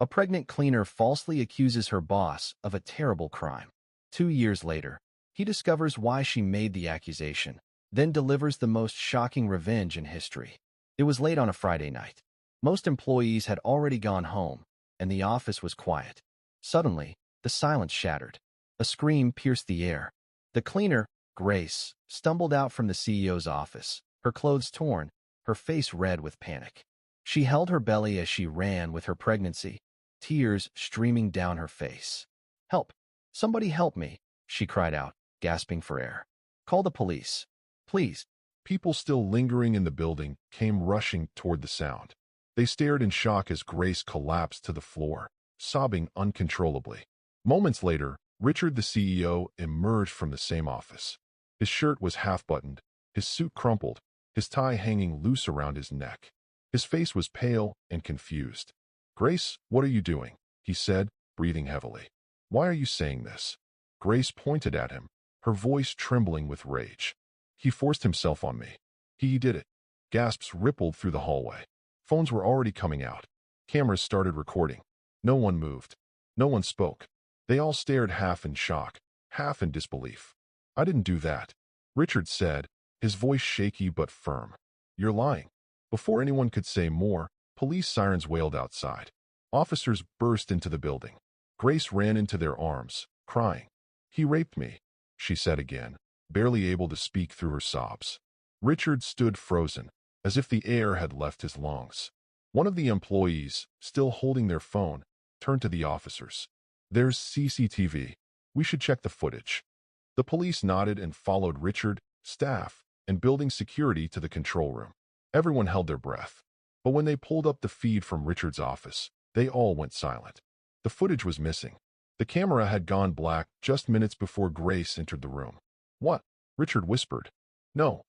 A pregnant cleaner falsely accuses her boss of a terrible crime. 2 years later, he discovers why she made the accusation, then delivers the most shocking revenge in history. It was late on a Friday night. Most employees had already gone home, and the office was quiet. Suddenly, the silence shattered. A scream pierced the air. The cleaner, Grace, stumbled out from the CEO's office, her clothes torn, her face red with panic. She held her belly as she ran with her pregnancy, tears streaming down her face. "Help! Somebody help me!" she cried out, gasping for air. "Call the police. Please." People still lingering in the building came rushing toward the sound. They stared in shock as Grace collapsed to the floor, sobbing uncontrollably. Moments later, Richard, the CEO, emerged from the same office. His shirt was half-buttoned, his suit crumpled, his tie hanging loose around his neck. His face was pale and confused. "Grace, what are you doing?" he said, breathing heavily. "Why are you saying this?" Grace pointed at him, her voice trembling with rage. "He forced himself on me. He did it." Gasps rippled through the hallway. Phones were already coming out. Cameras started recording. No one moved. No one spoke. They all stared, half in shock, half in disbelief. "I didn't do that," Richard said, his voice shaky but firm. "You're lying." Before anyone could say more, police sirens wailed outside. Officers burst into the building. Grace ran into their arms, crying. "He raped me," she said again, barely able to speak through her sobs. Richard stood frozen, as if the air had left his lungs. One of the employees, still holding their phone, turned to the officers. "There's CCTV. We should check the footage." The police nodded and followed Richard, staff, and building security to the control room. Everyone held their breath. But when they pulled up the feed from Richard's office, they all went silent. The footage was missing. The camera had gone black just minutes before Grace entered the room. "What?" Richard whispered. No,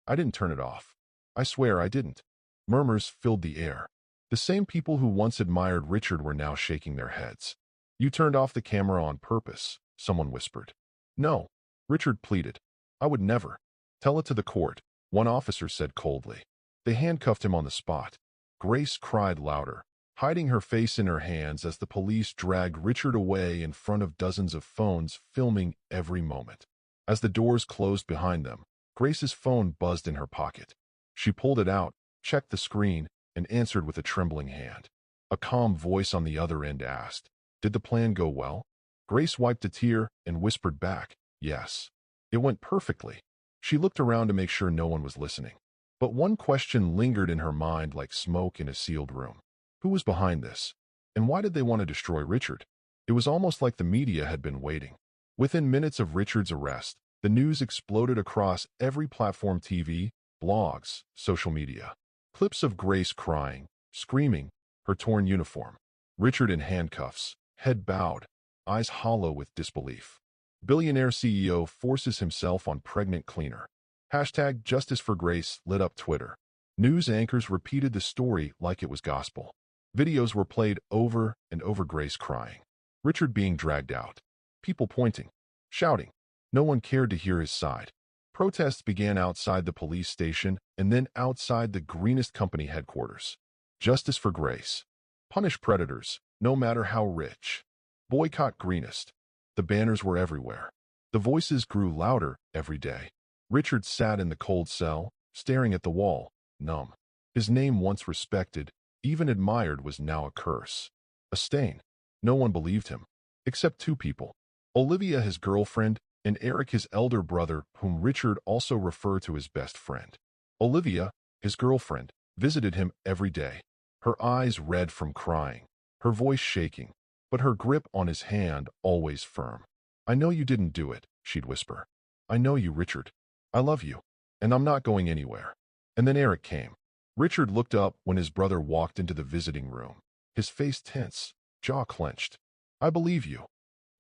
I didn't turn it off. I swear I didn't." Murmurs filled the air. The same people who once admired Richard were now shaking their heads. "You turned off the camera on purpose," someone whispered. "No," Richard pleaded. "I would never." "Tell it to the court," one officer said coldly. They handcuffed him on the spot. Grace cried louder, hiding her face in her hands as the police dragged Richard away in front of dozens of phones filming every moment. As the doors closed behind them, Grace's phone buzzed in her pocket. She pulled it out, checked the screen, and answered with a trembling hand. A calm voice on the other end asked, "Did the plan go well?" Grace wiped a tear and whispered back, "Yes. It went perfectly." She looked around to make sure no one was listening. But one question lingered in her mind like smoke in a sealed room. Who was behind this? And why did they want to destroy Richard? It was almost like the media had been waiting. Within minutes of Richard's arrest, the news exploded across every platform: TV, blogs, social media. Clips of Grace crying, screaming, her torn uniform. Richard in handcuffs, head bowed, eyes hollow with disbelief. Billionaire CEO forces himself on pregnant cleaner. Hashtag Justice for Grace lit up Twitter. News anchors repeated the story like it was gospel. Videos were played over and over: Grace crying, Richard being dragged out, people pointing, shouting. No one cared to hear his side. Protests began outside the police station and then outside the Greenest Company headquarters. Justice for Grace. Punish predators, no matter how rich. Boycott Greenest. The banners were everywhere. The voices grew louder every day. Richard sat in the cold cell, staring at the wall, numb. His name, once respected, even admired, was now a curse. A stain. No one believed him. Except two people. Olivia, his girlfriend, and Eric, his elder brother, whom Richard also referred to as best friend. Olivia, his girlfriend, visited him every day. Her eyes red from crying, her voice shaking, but her grip on his hand always firm. "I know you didn't do it," she'd whisper. "I know you, Richard. I love you, and I'm not going anywhere." And then Eric came. Richard looked up when his brother walked into the visiting room, his face tense, jaw clenched. "I believe you,"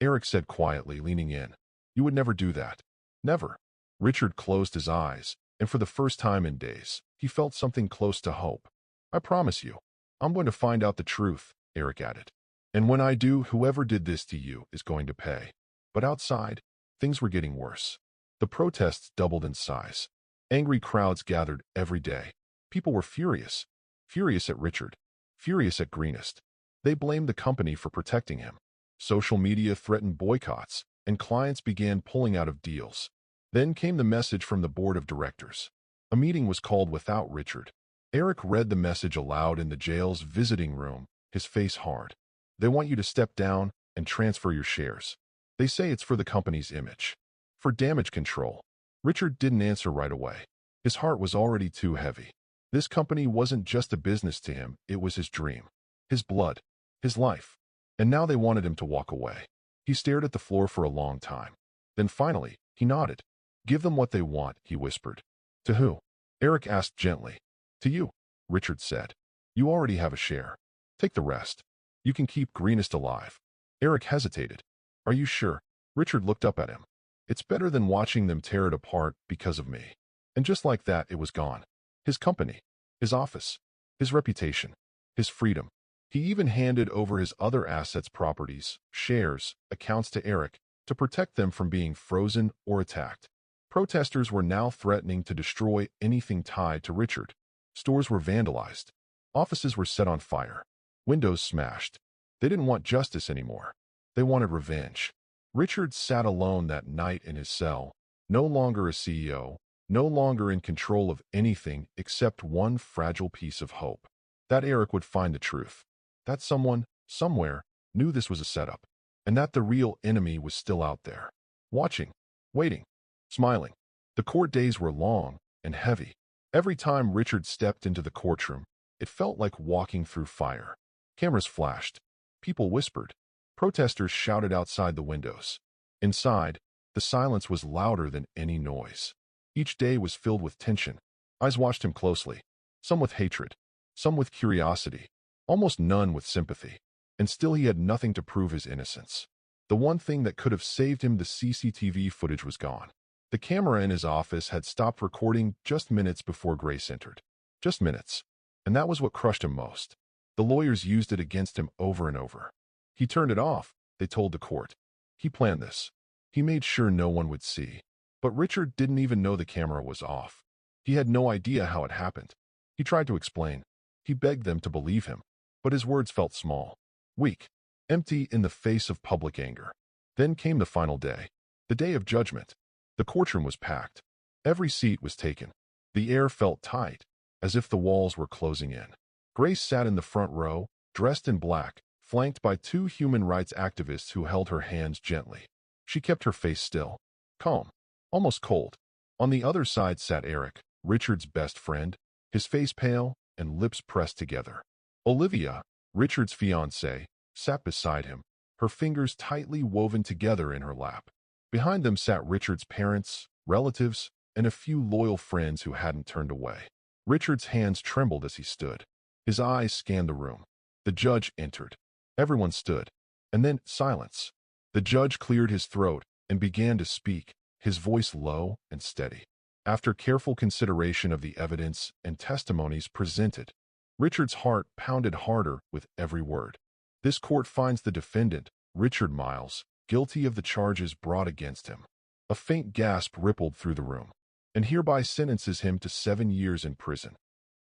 Eric said quietly, leaning in. "You would never do that. Never." Richard closed his eyes, and for the first time in days, he felt something close to hope. "I promise you, I'm going to find out the truth," Eric added. "And when I do, whoever did this to you is going to pay." But outside, things were getting worse. The protests doubled in size. Angry crowds gathered every day. People were furious. Furious at Richard. Furious at Greenest. They blamed the company for protecting him. Social media threatened boycotts, and clients began pulling out of deals. Then came the message from the board of directors. A meeting was called without Richard. Eric read the message aloud in the jail's visiting room, his face hard. They want you to step down and transfer your shares. They say it's for the company's image. For damage control. Richard didn't answer right away. His heart was already too heavy. This company wasn't just a business to him, it was his dream. His blood. His life. And now they wanted him to walk away. He stared at the floor for a long time. Then finally, he nodded. Give them what they want, he whispered. To who? Eric asked gently. To you, Richard said. You already have a share. Take the rest. You can keep Greenest alive. Eric hesitated. Are you sure? Richard looked up at him. It's better than watching them tear it apart because of me. And just like that, it was gone. His company, his office, his reputation, his freedom. He even handed over his other assets, properties, shares, accounts to Eric to protect them from being frozen or attacked. Protesters were now threatening to destroy anything tied to Richard. Stores were vandalized. Offices were set on fire. Windows smashed. They didn't want justice anymore. They wanted revenge. Richard sat alone that night in his cell, no longer a CEO, no longer in control of anything except one fragile piece of hope. That Eric would find the truth. That someone, somewhere, knew this was a setup, and that the real enemy was still out there. Watching, waiting, smiling. The court days were long and heavy. Every time Richard stepped into the courtroom, it felt like walking through fire. Cameras flashed. People whispered. Protesters shouted outside the windows. Inside, the silence was louder than any noise. Each day was filled with tension. Eyes watched him closely, some with hatred, some with curiosity, almost none with sympathy. And still he had nothing to prove his innocence. The one thing that could have saved him, the CCTV footage, was gone. The camera in his office had stopped recording just minutes before Grace entered. Just minutes. And that was what crushed him most. The lawyers used it against him over and over. He turned it off, they told the court. He planned this. He made sure no one would see. But Richard didn't even know the camera was off. He had no idea how it happened. He tried to explain. He begged them to believe him. But his words felt small, weak, empty in the face of public anger. Then came the final day. The day of judgment. The courtroom was packed. Every seat was taken. The air felt tight, as if the walls were closing in. Grace sat in the front row, dressed in black, flanked by two human rights activists who held her hands gently. She kept her face still, calm, almost cold. On the other side sat Eric, Richard's best friend, his face pale and lips pressed together. Olivia, Richard's fiancée, sat beside him, her fingers tightly woven together in her lap. Behind them sat Richard's parents, relatives, and a few loyal friends who hadn't turned away. Richard's hands trembled as he stood. His eyes scanned the room. The judge entered. Everyone stood. And then silence. The judge cleared his throat and began to speak, his voice low and steady. After careful consideration of the evidence and testimonies presented, Richard's heart pounded harder with every word. This court finds the defendant, Richard Miles, guilty of the charges brought against him. A faint gasp rippled through the room. And hereby sentences him to 7 years in prison.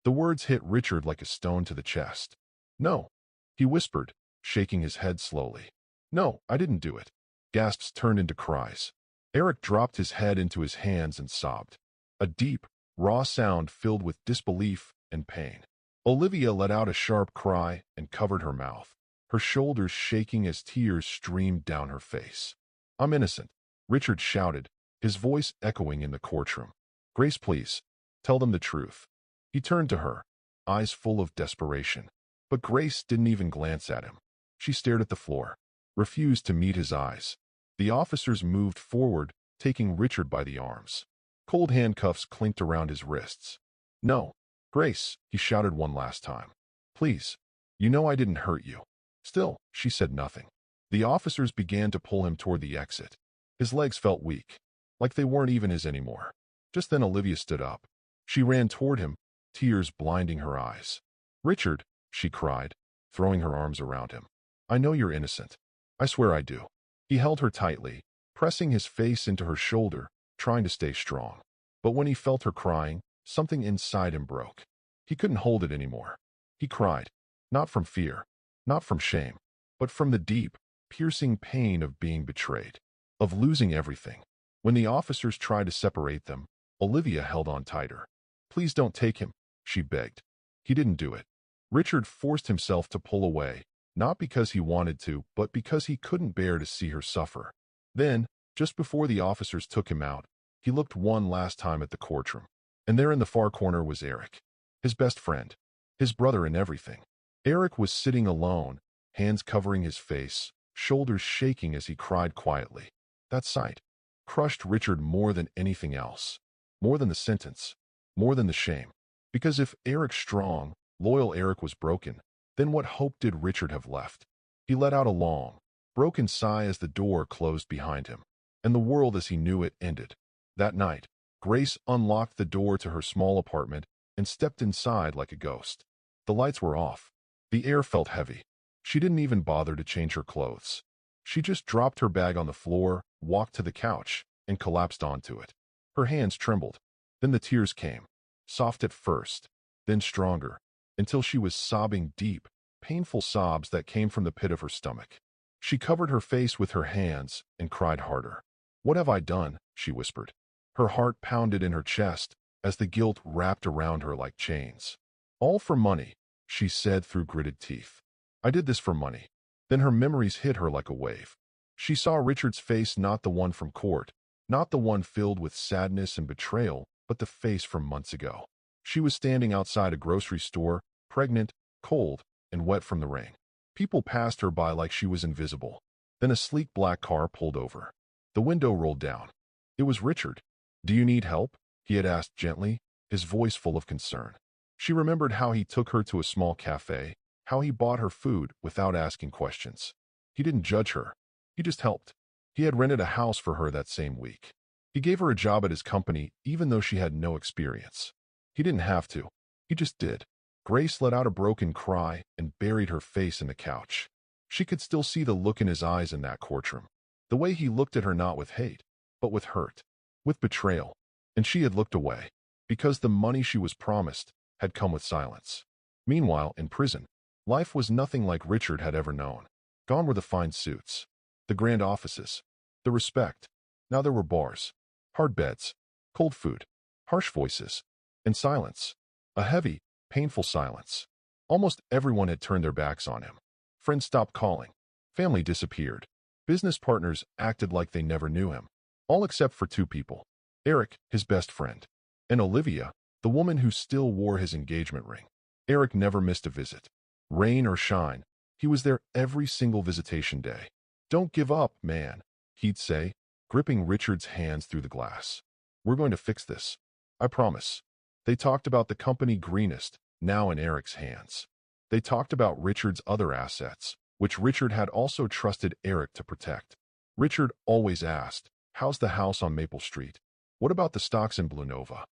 The words hit Richard like a stone to the chest. No, he whispered, shaking his head slowly. No, I didn't do it. Gasps turned into cries. Eric dropped his head into his hands and sobbed. A deep, raw sound filled with disbelief and pain. Olivia let out a sharp cry and covered her mouth, her shoulders shaking as tears streamed down her face. I'm innocent, Richard shouted, his voice echoing in the courtroom. Grace, please, tell them the truth. He turned to her, eyes full of desperation. But Grace didn't even glance at him. She stared at the floor, refused to meet his eyes. The officers moved forward, taking Richard by the arms. Cold handcuffs clinked around his wrists. No, Grace, he shouted one last time. Please, you know I didn't hurt you. Still, she said nothing. The officers began to pull him toward the exit. His legs felt weak, like they weren't even his anymore. Just then Olivia stood up. She ran toward him, tears blinding her eyes. Richard, she cried, throwing her arms around him. I know you're innocent. I swear I do. He held her tightly, pressing his face into her shoulder, trying to stay strong. But when he felt her crying, something inside him broke. He couldn't hold it anymore. He cried, not from fear, Not from shame, but from the deep, piercing pain of being betrayed, of losing everything. When the officers tried to separate them, Olivia held on tighter. "Please don't take him," she begged. He didn't do it. Richard forced himself to pull away, not because he wanted to, but because he couldn't bear to see her suffer. Then, just before the officers took him out, he looked one last time at the courtroom. And there in the far corner was Eric, his best friend, his brother in everything. Eric was sitting alone, hands covering his face, shoulders shaking as he cried quietly. That sight crushed Richard more than anything else, more than the sentence, more than the shame. Because if Eric's strong, loyal Eric was broken, then what hope did Richard have left? He let out a long, broken sigh as the door closed behind him, and the world as he knew it ended. That night, Grace unlocked the door to her small apartment and stepped inside like a ghost. The lights were off. The air felt heavy. She didn't even bother to change her clothes. She just dropped her bag on the floor, walked to the couch, and collapsed onto it. Her hands trembled. Then the tears came, soft at first, then stronger, until she was sobbing deep, painful sobs that came from the pit of her stomach. She covered her face with her hands and cried harder. "What have I done?" she whispered. Her heart pounded in her chest as the guilt wrapped around her like chains. "All for money," she said through gritted teeth. "I did this for money." Then her memories hit her like a wave. She saw Richard's face, not the one from court, not the one filled with sadness and betrayal, but the face from months ago. She was standing outside a grocery store, pregnant, cold, and wet from the rain. People passed her by like she was invisible. Then a sleek black car pulled over. The window rolled down. It was Richard. "Do you need help?" he had asked gently, his voice full of concern. She remembered how he took her to a small cafe, how he bought her food without asking questions. He didn't judge her. He just helped. He had rented a house for her that same week. He gave her a job at his company even though she had no experience. He didn't have to. He just did. Grace let out a broken cry and buried her face in the couch. She could still see the look in his eyes in that courtroom. The way he looked at her not with hate, but with hurt, with betrayal. And she had looked away, because the money she was promised had come with silence. Meanwhile, in prison, life was nothing like Richard had ever known. Gone were the fine suits, the grand offices, the respect. Now there were bars, hard beds, cold food, harsh voices, and silence. A heavy, painful silence. Almost everyone had turned their backs on him. Friends stopped calling. Family disappeared. Business partners acted like they never knew him. All except for two people. Eric, his best friend, and Olivia, the woman who still wore his engagement ring. Eric never missed a visit. Rain or shine, he was there every single visitation day. "Don't give up, man," he'd say, gripping Richard's hands through the glass. "We're going to fix this. I promise." They talked about the company Greenest, now in Eric's hands. They talked about Richard's other assets, which Richard had also trusted Eric to protect. Richard always asked, "How's the house on Maple Street? What about the stocks in Blue Nova?"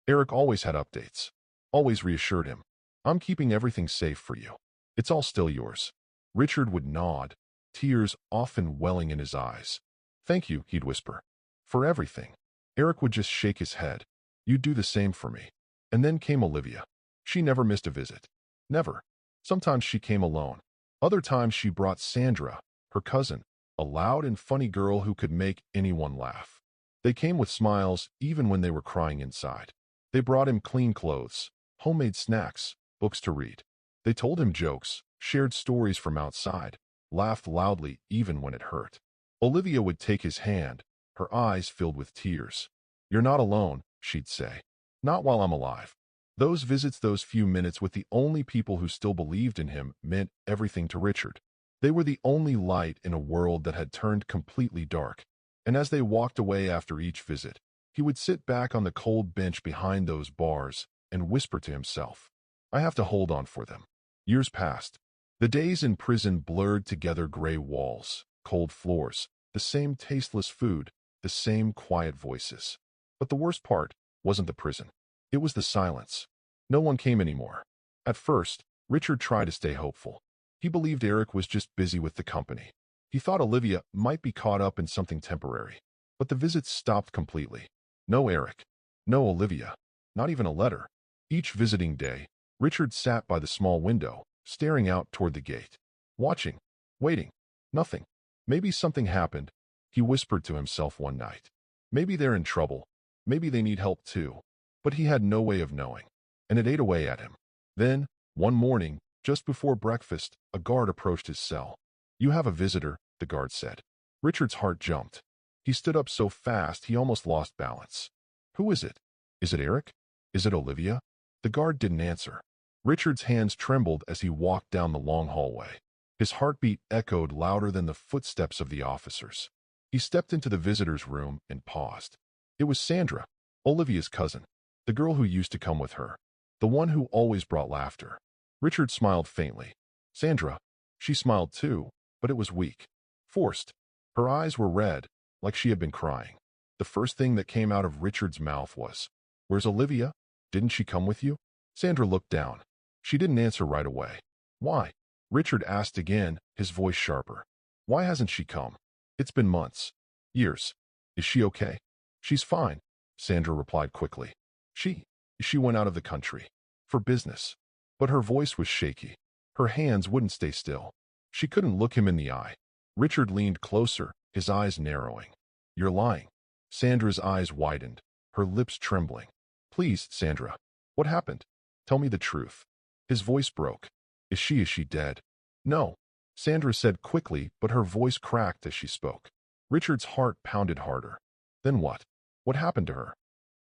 Eric always had updates, always reassured him, "I'm keeping everything safe for you. It's all still yours." Richard would nod, tears often welling in his eyes. "Thank you," he'd whisper, "for everything." Eric would just shake his head. "You'd do the same for me." And then came Olivia. She never missed a visit. Never. Sometimes she came alone. Other times she brought Sandra, her cousin, a loud and funny girl who could make anyone laugh. They came with smiles even when they were crying inside. They brought him clean clothes, homemade snacks, books to read. They told him jokes, shared stories from outside, laughed loudly even when it hurt. Olivia would take his hand, her eyes filled with tears. "You're not alone," she'd say. "Not while I'm alive." Those visits, those few minutes with the only people who still believed in him, meant everything to Richard. They were the only light in a world that had turned completely dark. And as they walked away after each visit, he would sit back on the cold bench behind those bars and whisper to himself, "I have to hold on for them." Years passed. The days in prison blurred together, gray walls, cold floors, the same tasteless food, the same quiet voices. But the worst part wasn't the prison. It was the silence. No one came anymore. At first, Richard tried to stay hopeful. He believed Eric was just busy with the company. He thought Olivia might be caught up in something temporary. But the visits stopped completely. No Eric. No Olivia. Not even a letter. Each visiting day, Richard sat by the small window, staring out toward the gate. watching, waiting, nothing. Maybe something happened, he whispered to himself one night. Maybe they're in trouble. Maybe they need help too. But he had no way of knowing, and it ate away at him. Then, one morning, just before breakfast, a guard approached his cell. "You have a visitor," the guard said. Richard's heart jumped. He stood up so fast he almost lost balance. "Who is it? Is it Eric? Is it Olivia?" The guard didn't answer. Richard's hands trembled as he walked down the long hallway. His heartbeat echoed louder than the footsteps of the officers. He stepped into the visitor's room and paused. It was Sandra, Olivia's cousin, the girl who used to come with her, the one who always brought laughter. Richard smiled faintly. Sandra, she smiled too, but it was weak, forced. Her eyes were red, like she had been crying. The first thing that came out of Richard's mouth was, "Where's Olivia? Didn't she come with you?" Sandra looked down. She didn't answer right away. "Why?" Richard asked again, his voice sharper. "Why hasn't she come? It's been months. Years. Is she okay?" "She's fine," Sandra replied quickly. She went out of the country. For business." But her voice was shaky. Her hands wouldn't stay still. She couldn't look him in the eye. Richard leaned closer, his eyes narrowing. "You're lying." Sandra's eyes widened, her lips trembling. "Please, Sandra. What happened? Tell me the truth." His voice broke. Is she dead?" "No," Sandra said quickly, but her voice cracked as she spoke. Richard's heart pounded harder. "Then what? What happened to her?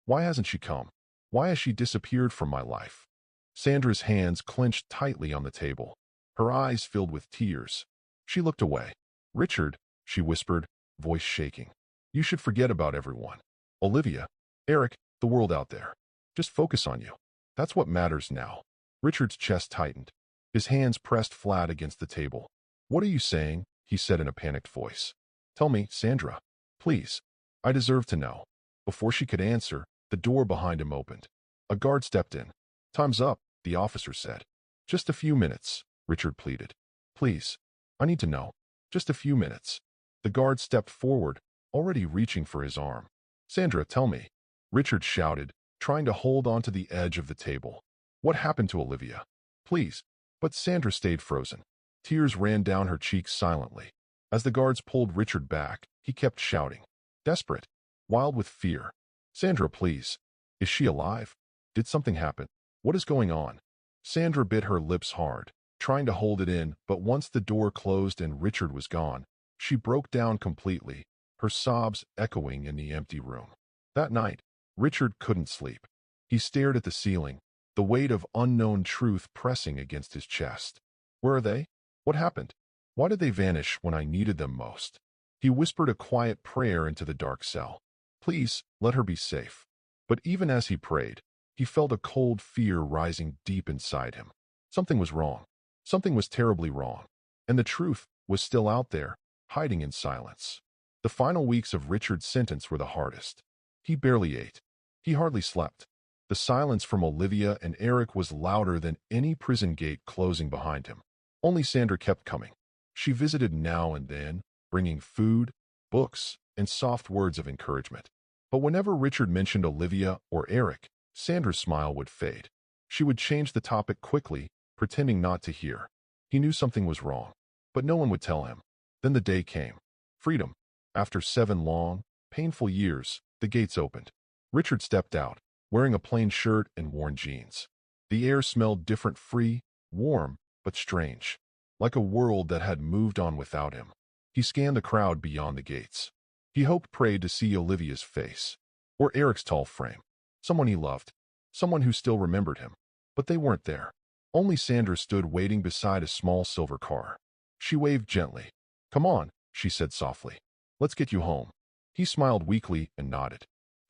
Why hasn't she come? Why has she disappeared from my life?" Sandra's hands clenched tightly on the table. Her eyes filled with tears. She looked away. "Richard," she whispered, voice shaking. "You should forget about everyone. Olivia, Eric, the world out there. Just focus on you. That's what matters now." Richard's chest tightened. His hands pressed flat against the table. "What are you saying?" he said in a panicked voice. "Tell me, Sandra. Please. I deserve to know." Before she could answer, the door behind him opened. A guard stepped in. "Time's up," the officer said. "Just a few minutes," Richard pleaded. "Please. I need to know. Just a few minutes." The guard stepped forward, already reaching for his arm. "Sandra, tell me," Richard shouted, trying to hold onto the edge of the table. "What happened to Olivia? Please." But Sandra stayed frozen. Tears ran down her cheeks silently. As the guards pulled Richard back, he kept shouting, desperate, wild with fear. "Sandra, please. Is she alive? Did something happen? What is going on?" Sandra bit her lips hard, trying to hold it in, but once the door closed and Richard was gone, she broke down completely, her sobs echoing in the empty room. That night, Richard couldn't sleep. He stared at the ceiling, the weight of unknown truth pressing against his chest. Where are they? What happened? Why did they vanish when I needed them most? He whispered a quiet prayer into the dark cell. Please, let her be safe. But even as he prayed, he felt a cold fear rising deep inside him. Something was wrong. Something was terribly wrong. And the truth was still out there, hiding in silence. The final weeks of Richard's sentence were the hardest. He barely ate. He hardly slept. The silence from Olivia and Eric was louder than any prison gate closing behind him. Only Sandra kept coming. She visited now and then, bringing food, books, and soft words of encouragement. But whenever Richard mentioned Olivia or Eric, Sandra's smile would fade. She would change the topic quickly, pretending not to hear. He knew something was wrong, but no one would tell him. Then the day came. Freedom. After 7 long, painful years, the gates opened. Richard stepped out, wearing a plain shirt and worn jeans. The air smelled different, free, warm, but strange, like a world that had moved on without him. He scanned the crowd beyond the gates. He hoped, prayed to see Olivia's face, or Eric's tall frame, someone he loved, someone who still remembered him. But they weren't there. Only Sandra stood waiting beside a small silver car. She waved gently. "Come on," she said softly. "Let's get you home." He smiled weakly and nodded.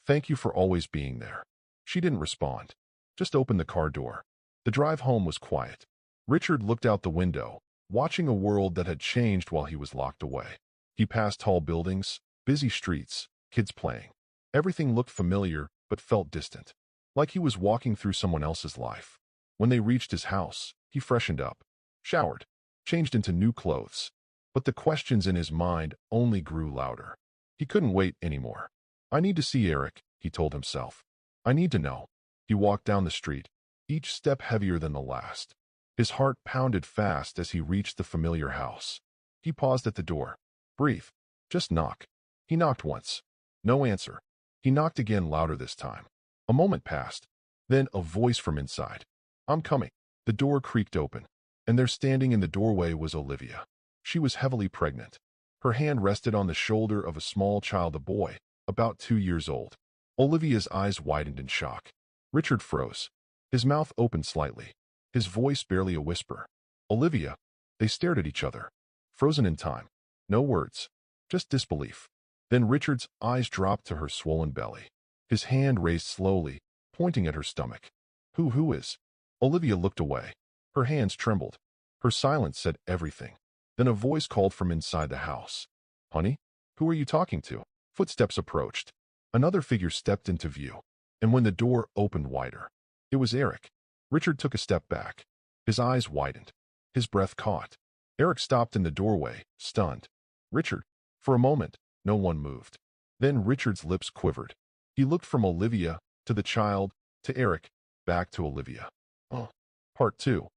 "Thank you for always being there." She didn't respond, just opened the car door. The drive home was quiet. Richard looked out the window, watching a world that had changed while he was locked away. He passed tall buildings, busy streets, kids playing. Everything looked familiar but felt distant, like he was walking through someone else's life. When they reached his house, he freshened up, showered, changed into new clothes. But the questions in his mind only grew louder. He couldn't wait anymore. "I need to see Eric," he told himself. "I need to know." He walked down the street, each step heavier than the last. His heart pounded fast as he reached the familiar house. He paused at the door. Breathe. Just knock. He knocked once. No answer. He knocked again, louder this time. A moment passed. Then a voice from inside. I'm coming. The door creaked open, and there standing in the doorway was Olivia. She was heavily pregnant. Her hand rested on the shoulder of a small child, a boy, about 2 years old. Olivia's eyes widened in shock. Richard froze. His mouth opened slightly, his voice barely a whisper. Olivia. They stared at each other, frozen in time. No words, just disbelief. Then Richard's eyes dropped to her swollen belly. His hand raised slowly, pointing at her stomach. Who is? Olivia looked away. Her hands trembled. Her silence said everything. Then a voice called from inside the house. Honey? Who are you talking to? Footsteps approached. Another figure stepped into view. And when the door opened wider, it was Eric. Richard took a step back. His eyes widened. His breath caught. Eric stopped in the doorway, stunned. Richard. For a moment, no one moved. Then Richard's lips quivered. He looked from Olivia, to the child, to Eric, back to Olivia. Oh. Part 2.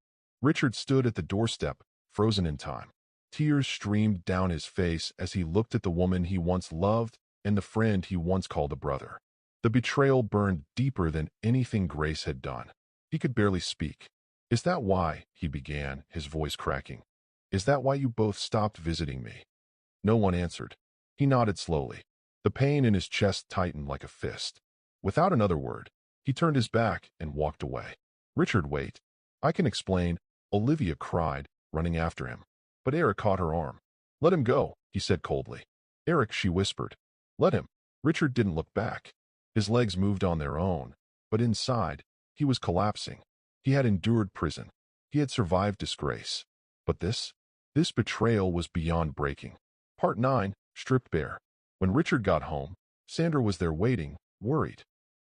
Richard stood at the doorstep, frozen in time. Tears streamed down his face as he looked at the woman he once loved and the friend he once called a brother. The betrayal burned deeper than anything Grace had done. He could barely speak. Is that why, he began, his voice cracking. Is that why you both stopped visiting me? No one answered. He nodded slowly. The pain in his chest tightened like a fist. Without another word, he turned his back and walked away. Richard, wait. I can explain, Olivia cried, running after him. But Eric caught her arm. Let him go, he said coldly. Eric, she whispered. Let him. Richard didn't look back. His legs moved on their own, but inside, he was collapsing. He had endured prison. He had survived disgrace. But this betrayal was beyond breaking. Part 9, Stripped Bare. When Richard got home, Sandra was there waiting, worried.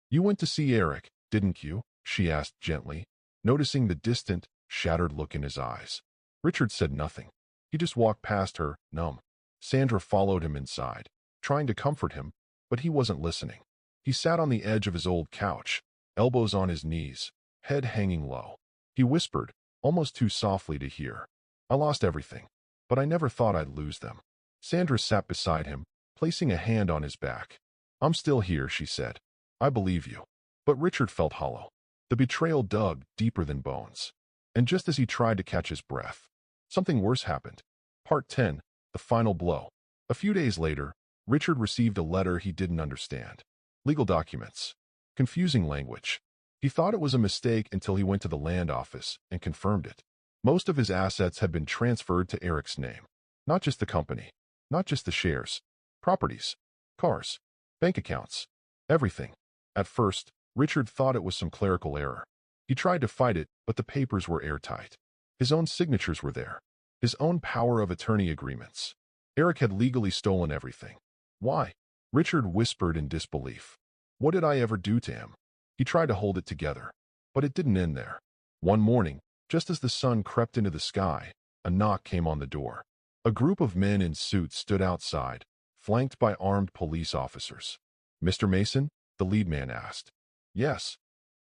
You went to see Eric, didn't you? She asked gently, noticing the distant, shattered look in his eyes. Richard said nothing. He just walked past her, numb. Sandra followed him inside, trying to comfort him, but he wasn't listening. He sat on the edge of his old couch, elbows on his knees, head hanging low. He whispered, almost too softly to hear. I lost everything, but I never thought I'd lose them. Sandra sat beside him, placing a hand on his back. I'm still here, she said. I believe you. But Richard felt hollow. The betrayal dug deeper than bones. And just as he tried to catch his breath, something worse happened. Part 10, The Final Blow. A few days later, Richard received a letter he didn't understand. Legal documents. Confusing language. He thought it was a mistake until he went to the land office and confirmed it. Most of his assets had been transferred to Eric's name. Not just the company. Not just the shares. Properties. Cars. Bank accounts. Everything. At first, Richard thought it was some clerical error. He tried to fight it, but the papers were airtight. His own signatures were there. His own power of attorney agreements. Eric had legally stolen everything. Why? Richard whispered in disbelief. What did I ever do to him? He tried to hold it together, but it didn't end there. One morning, just as the sun crept into the sky, a knock came on the door. A group of men in suits stood outside, flanked by armed police officers. Mr. Mason? The lead man asked. Yes.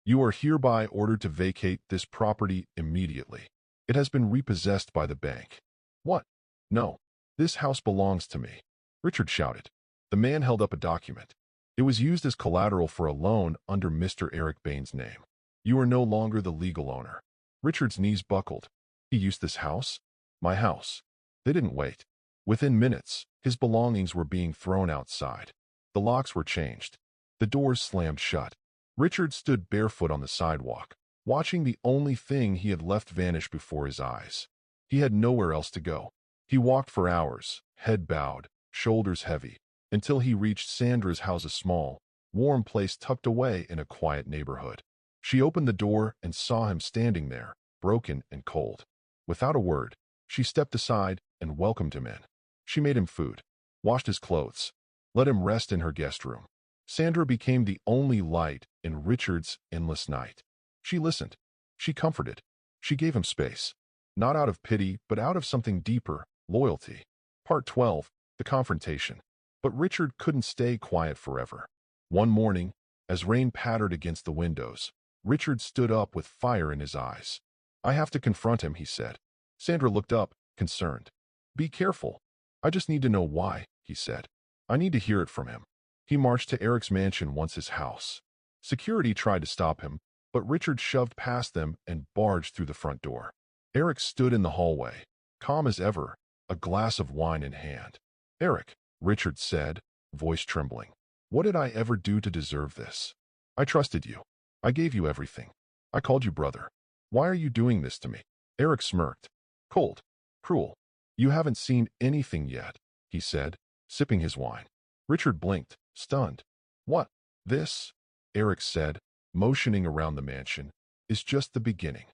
You are hereby ordered to vacate this property immediately. It has been repossessed by the bank. What? No. This house belongs to me. Richard shouted. The man held up a document. It was used as collateral for a loan under Mr. Eric Bain's name. You are no longer the legal owner. Richard's knees buckled. He used this house? My house. They didn't wait. Within minutes, his belongings were being thrown outside. The locks were changed. The doors slammed shut. Richard stood barefoot on the sidewalk, watching the only thing he had left vanish before his eyes. He had nowhere else to go. He walked for hours, head bowed, shoulders heavy, until he reached Sandra's house, a small, warm place tucked away in a quiet neighborhood. She opened the door and saw him standing there, broken and cold. Without a word, she stepped aside and welcomed him in. She made him food, washed his clothes, let him rest in her guest room. Sandra became the only light in Richard's endless night. She listened. She comforted. She gave him space. Not out of pity, but out of something deeper, loyalty. Part 12, The Confrontation. But Richard couldn't stay quiet forever. One morning, as rain pattered against the windows, Richard stood up with fire in his eyes. I have to confront him, he said. Sandra looked up, concerned. Be careful. I just need to know why, he said. I need to hear it from him. He marched to Eric's mansion, once his house. Security tried to stop him, but Richard shoved past them and barged through the front door. Eric stood in the hallway, calm as ever, a glass of wine in hand. Eric, Richard said, voice trembling. What did I ever do to deserve this? I trusted you. I gave you everything. I called you brother. Why are you doing this to me? Eric smirked. Cold. Cruel. You haven't seen anything yet, he said, sipping his wine. Richard blinked, stunned. What? This? Eric said, motioning around the mansion, is just the beginning.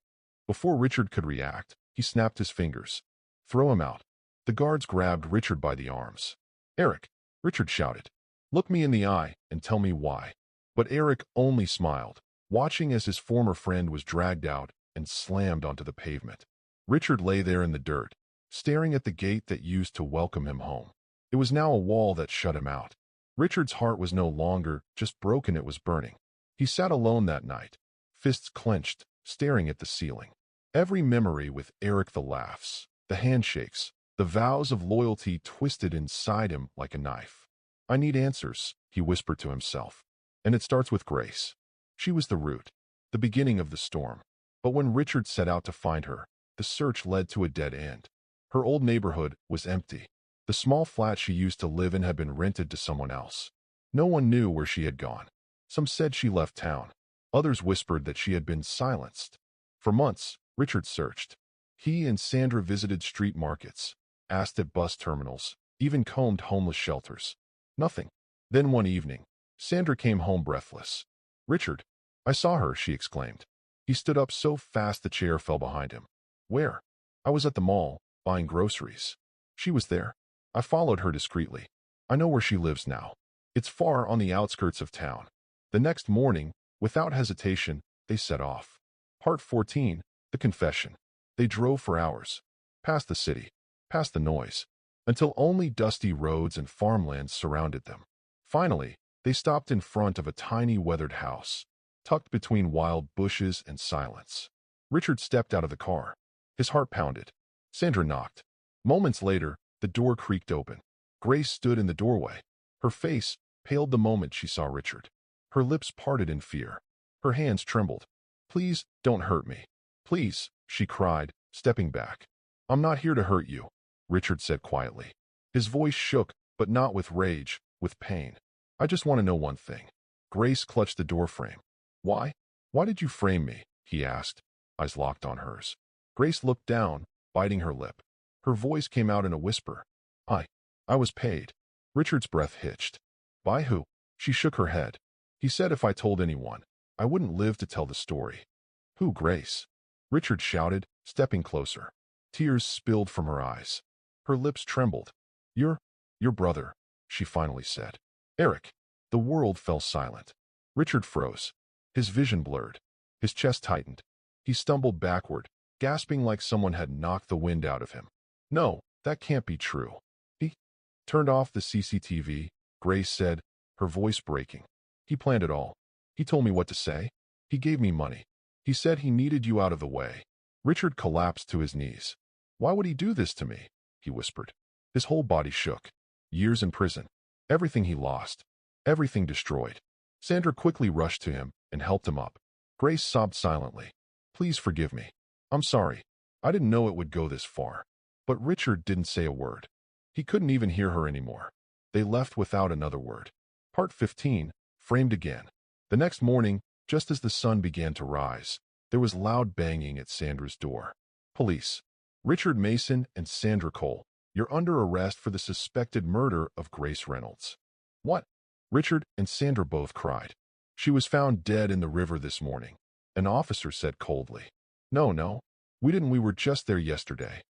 Before Richard could react, he snapped his fingers. Throw him out. The guards grabbed Richard by the arms. Eric, Richard shouted. Look me in the eye and tell me why. But Eric only smiled, watching as his former friend was dragged out and slammed onto the pavement. Richard lay there in the dirt, staring at the gate that used to welcome him home. It was now a wall that shut him out. Richard's heart was no longer just broken, it was burning. He sat alone that night, fists clenched, staring at the ceiling. Every memory with Eric, the laughs, the handshakes, the vows of loyalty twisted inside him like a knife. I need answers, he whispered to himself. And it starts with Grace. She was the root, the beginning of the storm. But when Richard set out to find her, the search led to a dead end. Her old neighborhood was empty. The small flat she used to live in had been rented to someone else. No one knew where she had gone. Some said she left town. Others whispered that she had been silenced. For months, Richard searched. He and Sandra visited street markets, asked at bus terminals, even combed homeless shelters. Nothing. Then one evening, Sandra came home breathless. Richard, I saw her, she exclaimed. He stood up so fast the chair fell behind him. Where? I was at the mall, buying groceries. She was there. I followed her discreetly. I know where she lives now. It's far on the outskirts of town. The next morning, without hesitation, they set off. Part 14, The Confession. They drove for hours, past the city, past the noise, until only dusty roads and farmlands surrounded them. Finally, they stopped in front of a tiny weathered house, tucked between wild bushes and silence. Richard stepped out of the car. His heart pounded. Sandra knocked. Moments later, the door creaked open. Grace stood in the doorway. Her face paled the moment she saw Richard. Her lips parted in fear. Her hands trembled. Please, don't hurt me. Please, she cried, stepping back. I'm not here to hurt you, Richard said quietly. His voice shook, but not with rage, with pain. I just want to know one thing. Grace clutched the doorframe. Why? Why did you frame me? He asked, eyes locked on hers. Grace looked down, biting her lip. Her voice came out in a whisper. I was paid. Richard's breath hitched. By who? She shook her head. He said if I told anyone, I wouldn't live to tell the story. Who, Grace? Richard shouted, stepping closer. Tears spilled from her eyes. Her lips trembled. Your brother, she finally said. Eric. The world fell silent. Richard froze. His vision blurred. His chest tightened. He stumbled backward, gasping like someone had knocked the wind out of him. No, that can't be true. He turned off the CCTV, Grace said, her voice breaking. He planned it all. He told me what to say. He gave me money. He said he needed you out of the way. Richard collapsed to his knees. Why would he do this to me? He whispered. His whole body shook. Years in prison. Everything he lost. Everything destroyed. Sandra quickly rushed to him and helped him up. Grace sobbed silently. Please forgive me. I'm sorry. I didn't know it would go this far. But Richard didn't say a word. He couldn't even hear her anymore. They left without another word. Part 15, Framed Again. The next morning, just as the sun began to rise, there was loud banging at Sandra's door. Police. Richard Mason and Sandra Cole, you're under arrest for the suspected murder of Grace Reynolds. What? Richard and Sandra both cried. She was found dead in the river this morning, an officer said coldly. No, we were just there yesterday.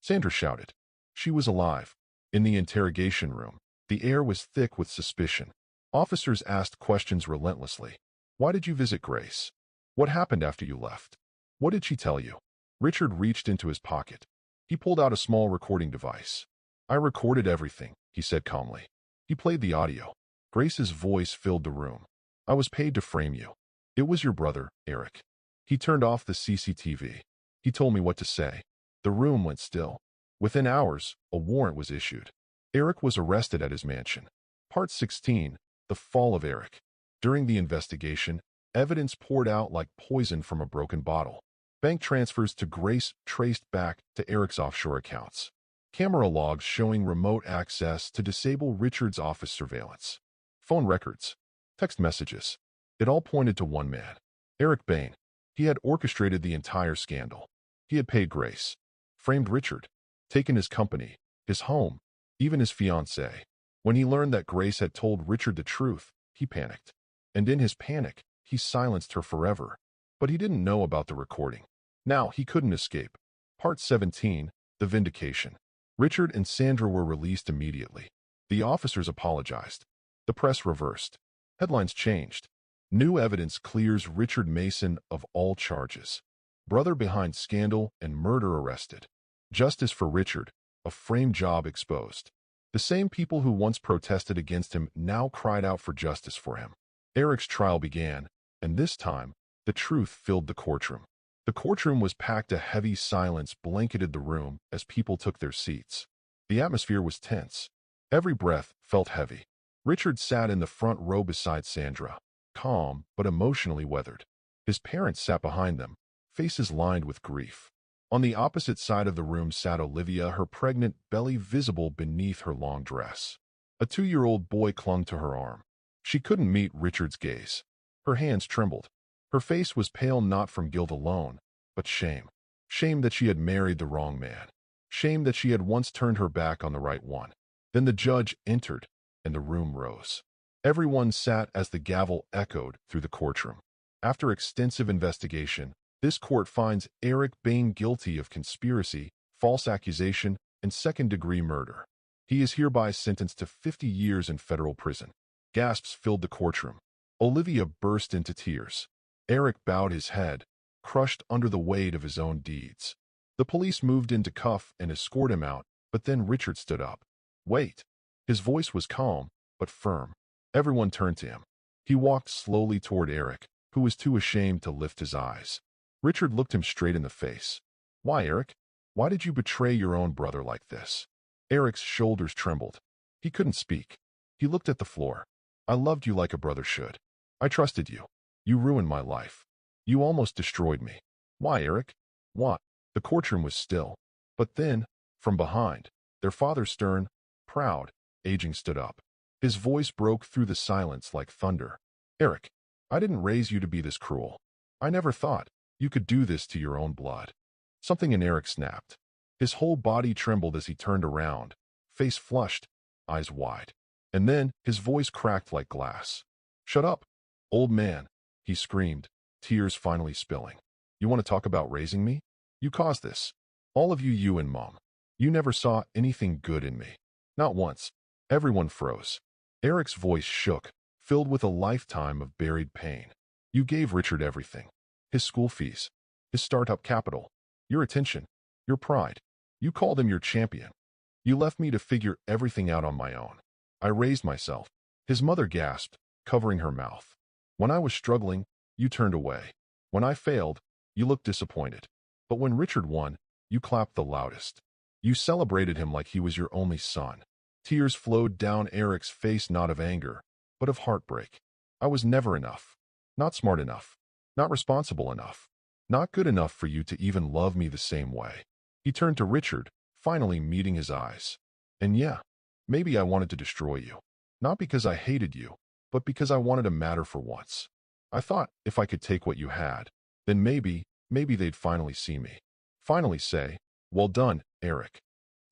Sandra shouted. She was alive. In the interrogation room, the air was thick with suspicion. Officers asked questions relentlessly. Why did you visit Grace? What happened after you left? What did she tell you? Richard reached into his pocket. He pulled out a small recording device. I recorded everything, he said calmly. He played the audio. Grace's voice filled the room. I was paid to frame you. It was your brother, Eric. He turned off the CCTV. He told me what to say. The room went still. Within hours, a warrant was issued. Eric was arrested at his mansion. Part 16. The Fall of Eric. During the investigation, evidence poured out like poison from a broken bottle. Bank transfers to Grace traced back to Eric's offshore accounts. Camera logs showing remote access to disable Richard's office surveillance. Phone records. Text messages. It all pointed to one man, Eric Bain. He had orchestrated the entire scandal. He had paid Grace, framed Richard, taken his company, his home, even his fiancée. When he learned that Grace had told Richard the truth, he panicked. And in his panic, he silenced her forever. But he didn't know about the recording. Now he couldn't escape. Part 17. The Vindication. Richard and Sandra were released immediately. The officers apologized. The press reversed. Headlines changed. New evidence clears Richard Mason of all charges. Brother behind scandal and murder arrested. Justice for Richard, a frame job exposed. The same people who once protested against him now cried out for justice for him. Eric's trial began, and this time, the truth filled the courtroom. The courtroom was packed. A heavy silence blanketed the room as people took their seats. The atmosphere was tense. Every breath felt heavy. Richard sat in the front row beside Sandra, calm but emotionally weathered. His parents sat behind them, faces lined with grief. On the opposite side of the room sat Olivia, her pregnant belly visible beneath her long dress. A 2-year-old boy clung to her arm. She couldn't meet Richard's gaze. Her hands trembled. Her face was pale not from guilt alone, but shame. Shame that she had married the wrong man. Shame that she had once turned her back on the right one. Then the judge entered, and the room rose. Everyone sat as the gavel echoed through the courtroom. After extensive investigation, this court finds Eric Bain guilty of conspiracy, false accusation, and second-degree murder. He is hereby sentenced to 50 years in federal prison. Gasps filled the courtroom. Olivia burst into tears. Eric bowed his head, crushed under the weight of his own deeds. The police moved in to cuff and escort him out, but then Richard stood up. Wait. His voice was calm, but firm. Everyone turned to him. He walked slowly toward Eric, who was too ashamed to lift his eyes. Richard looked him straight in the face. Why, Eric? Why did you betray your own brother like this? Eric's shoulders trembled. He couldn't speak. He looked at the floor. I loved you like a brother should. I trusted you. You ruined my life. You almost destroyed me. Why, Eric? What? The courtroom was still. But then, from behind, their father, stern, proud, aging, stood up. His voice broke through the silence like thunder. Eric, I didn't raise you to be this cruel. I never thought you could do this to your own blood. Something in Eric snapped. His whole body trembled as he turned around, face flushed, eyes wide. And then his voice cracked like glass. Shut up, old man, he screamed, tears finally spilling. You want to talk about raising me? You caused this. All of you, you and Mom. You never saw anything good in me. Not once. Everyone froze. Eric's voice shook, filled with a lifetime of buried pain. You gave Richard everything. His school fees, his startup capital, your attention, your pride. You called him your champion. You left me to figure everything out on my own. I raised myself. His mother gasped, covering her mouth. When I was struggling, you turned away. When I failed, you looked disappointed. But when Richard won, you clapped the loudest. You celebrated him like he was your only son. Tears flowed down Eric's face, not of anger, but of heartbreak. I was never enough. Not smart enough. Not responsible enough. Not good enough for you to even love me the same way. He turned to Richard, finally meeting his eyes. And yeah, maybe I wanted to destroy you. Not because I hated you, but because I wanted to matter for once. I thought if I could take what you had, then maybe they'd finally see me. Finally say, well done, Eric.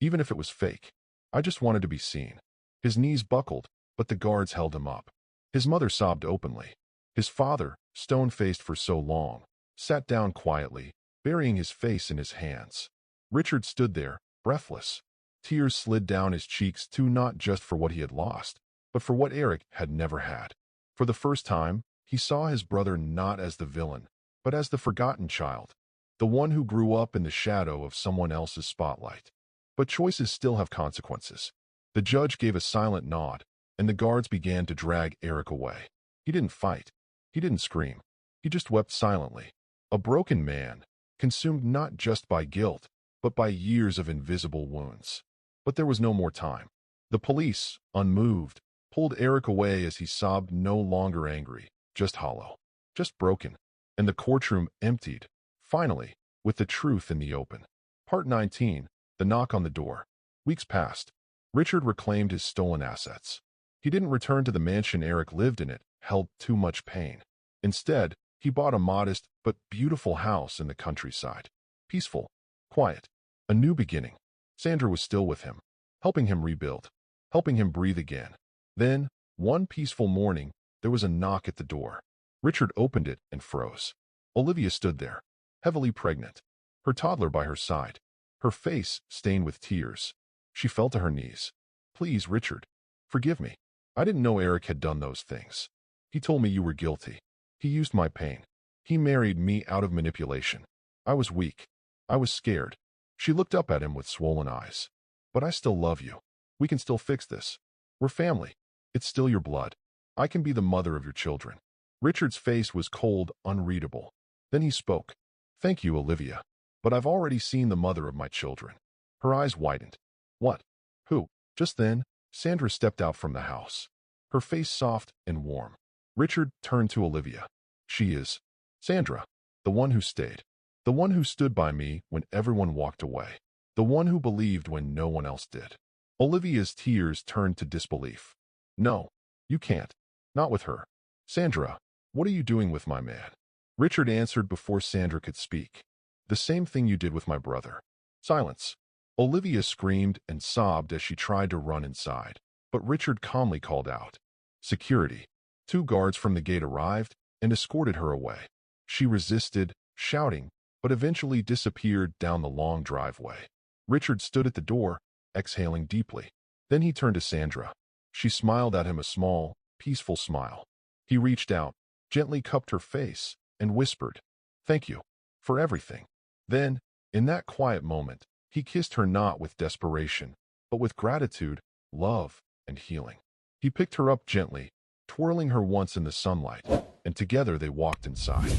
Even if it was fake. I just wanted to be seen. His knees buckled, but the guards held him up. His mother sobbed openly. His father, stone-faced for so long, sat down quietly, burying his face in his hands. Richard stood there, breathless. Tears slid down his cheeks too, not just for what he had lost, but for what Eric had never had. For the first time, he saw his brother not as the villain, but as the forgotten child, the one who grew up in the shadow of someone else's spotlight. But choices still have consequences. The judge gave a silent nod, and the guards began to drag Eric away. He didn't fight. He didn't scream. He just wept silently. A broken man, consumed not just by guilt, but by years of invisible wounds. But there was no more time. The police, unmoved, pulled Eric away as he sobbed, no longer angry, just hollow, just broken. And the courtroom emptied, finally, with the truth in the open. Part 19, The Knock on the Door. Weeks passed. Richard reclaimed his stolen assets. He didn't return to the mansion Eric lived in. It held too much pain. Instead, he bought a modest but beautiful house in the countryside. Peaceful, quiet, a new beginning. Sandra was still with him, helping him rebuild, helping him breathe again. Then, one peaceful morning, there was a knock at the door. Richard opened it and froze. Olivia stood there, heavily pregnant, her toddler by her side, her face stained with tears. She fell to her knees. "Please, Richard, forgive me. I didn't know Eric had done those things. He told me you were guilty. He used my pain. He married me out of manipulation. I was weak. I was scared." She looked up at him with swollen eyes. "But I still love you. We can still fix this. We're family. It's still your blood. I can be the mother of your children." Richard's face was cold, unreadable. Then he spoke. "Thank you, Olivia. But I've already seen the mother of my children." Her eyes widened. "What? Who?" Just then, Sandra stepped out from the house, her face soft and warm. Richard turned to Olivia. "She is Sandra, the one who stayed, the one who stood by me when everyone walked away, the one who believed when no one else did." Olivia's tears turned to disbelief. "No, you can't. Not with her. Sandra, what are you doing with my man?" Richard answered before Sandra could speak. "The same thing you did with my brother." Silence. Olivia screamed and sobbed as she tried to run inside, but Richard calmly called out, "Security." 2 guards from the gate arrived and escorted her away. She resisted, shouting, but eventually disappeared down the long driveway. Richard stood at the door, exhaling deeply. Then he turned to Sandra. She smiled at him, a small, peaceful smile. He reached out, gently cupped her face, and whispered, "Thank you for everything." Then, in that quiet moment, he kissed her not with desperation, but with gratitude, love, and healing. He picked her up gently, twirling her once in the sunlight, and together they walked inside.